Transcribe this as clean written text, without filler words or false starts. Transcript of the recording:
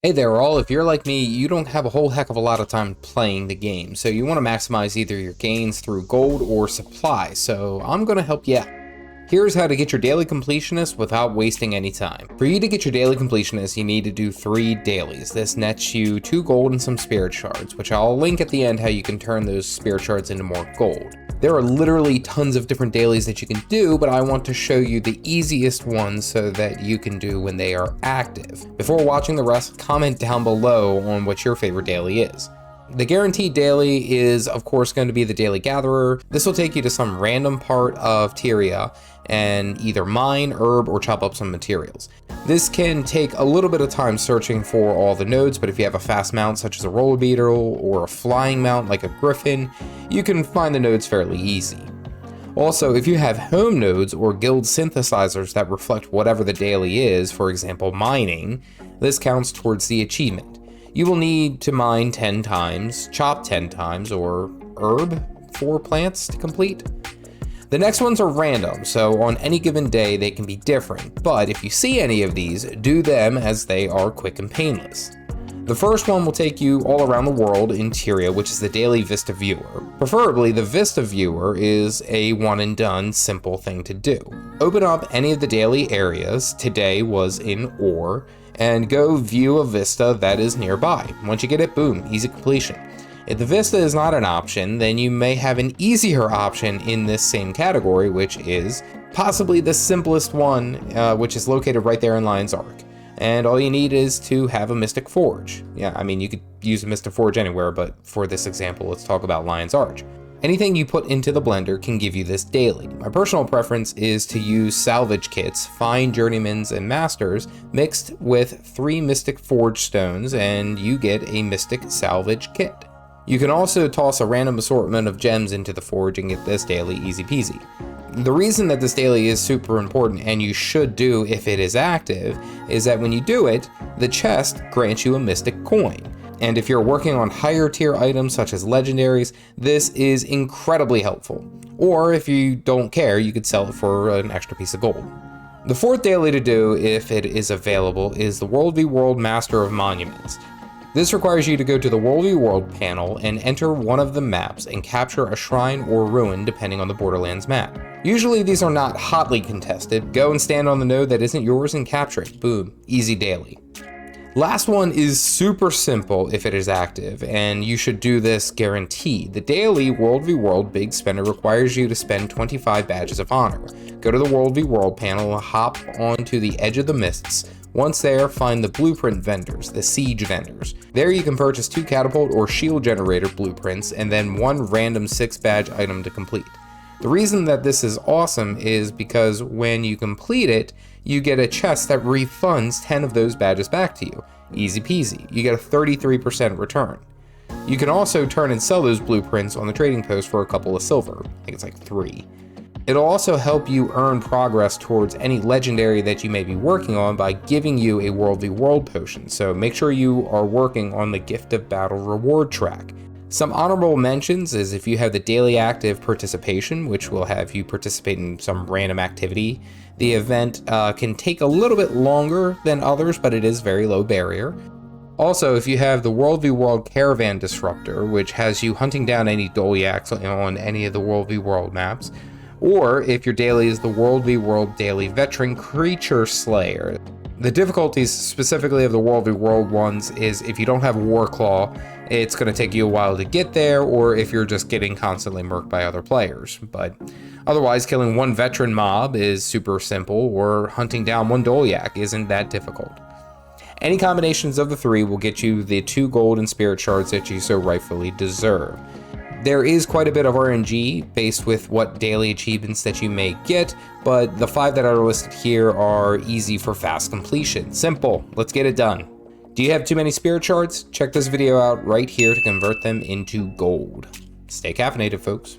Hey there all, if you're like me, you don't have a whole heck of a lot of time playing the game, so you want to maximize either your gains through gold or supply, so I'm going to help you out. Here's how to get your daily completionist without wasting any time. For you to get your daily completionist, you need to do 3 dailies. This nets you 2 gold and some spirit shards, which I'll link at the end how you can turn those spirit shards into more gold. There are literally tons of different dailies that you can do, but I want to show you the easiest ones so that you can do when they are active. Before watching the rest, comment down below on what your favorite daily is. The guaranteed daily is of course going to be the Daily Gatherer. This will take you to some random part of Tyria and either mine, herb, or chop up some materials. This can take a little bit of time searching for all the nodes, but if you have a fast mount such as a roller beetle or a flying mount like a griffin, you can find the nodes fairly easy. Also, if you have home nodes or guild synthesizers that reflect whatever the daily is, for example mining, this counts towards the achievement. You will need to mine 10 times, chop 10 times, or herb 4 plants to complete. The next ones are random, so on any given day they can be different, but if you see any of these, do them as they are quick and painless. The first one will take you all around the world in Tyria, which is the daily Vista viewer. Preferably, the Vista viewer is a one and done simple thing to do. Open up any of the daily areas, today was in ore, and go view a Vista that is nearby. Once you get it, boom, easy completion. If the Vista is not an option, then you may have an easier option in this same category, which is possibly the simplest one, which is located right there in Lion's Arc. And all you need is to have a Mystic Forge. Yeah, I mean, you could use a Mystic Forge anywhere, but for this example, let's talk about Lion's Arch. Anything you put into the blender can give you this daily. My personal preference is to use salvage kits, find journeymans and masters, mixed with 3 Mystic Forge stones, and you get a Mystic Salvage kit. You can also toss a random assortment of gems into the forge and get this daily easy peasy. The reason that this daily is super important, and you should do if it is active, is that when you do it, the chest grants you a mystic coin. And if you're working on higher tier items such as legendaries, this is incredibly helpful. Or if you don't care, you could sell it for an extra piece of gold. The 4th daily to do, if it is available, is the World v World Master of Monuments. This requires you to go to the World v World panel and enter one of the maps and capture a shrine or ruin depending on the Borderlands map. Usually these are not hotly contested. Go and stand on the node that isn't yours and capture it. Boom, easy daily. Last one is super simple if it is active, and you should do this guaranteed. The daily World v World Big Spender requires you to spend 25 badges of honor. Go to the World v World panel and hop onto the edge of the mists. Once there, find the blueprint vendors, the siege vendors. There you can purchase 2 catapult or shield generator blueprints and then 1 random 6 badge item to complete. The reason that this is awesome is because when you complete it, you get a chest that refunds 10 of those badges back to you. Easy peasy. You get a 33% return. You can also turn and sell those blueprints on the trading post for a couple of silver. I think it's like 3. It'll also help you earn progress towards any legendary that you may be working on by giving you a World v World potion, so make sure you are working on the Gift of Battle reward track. Some honorable mentions is if you have the daily active participation, which will have you participate in some random activity. The event can take a little bit longer than others, but it is very low barrier. Also, if you have the World v World Caravan Disruptor, which has you hunting down any Doliacs on any of the World v World maps, or if your daily is the World v World Daily Veteran Creature Slayer. The difficulties specifically of the World v World ones is if you don't have Warclaw, it's going to take you a while to get there, or if you're just getting constantly murked by other players. But otherwise, killing 1 veteran mob is super simple, or hunting down 1 Doliac isn't that difficult. Any combinations of the 3 will get you the 2 gold and spirit shards that you so rightfully deserve. There is quite a bit of RNG based with what daily achievements that you may get, but the 5 that are listed here are easy for fast completion. Simple, let's get it done. Do you have too many spirit shards? Check this video out right here to convert them into gold. Stay caffeinated, folks.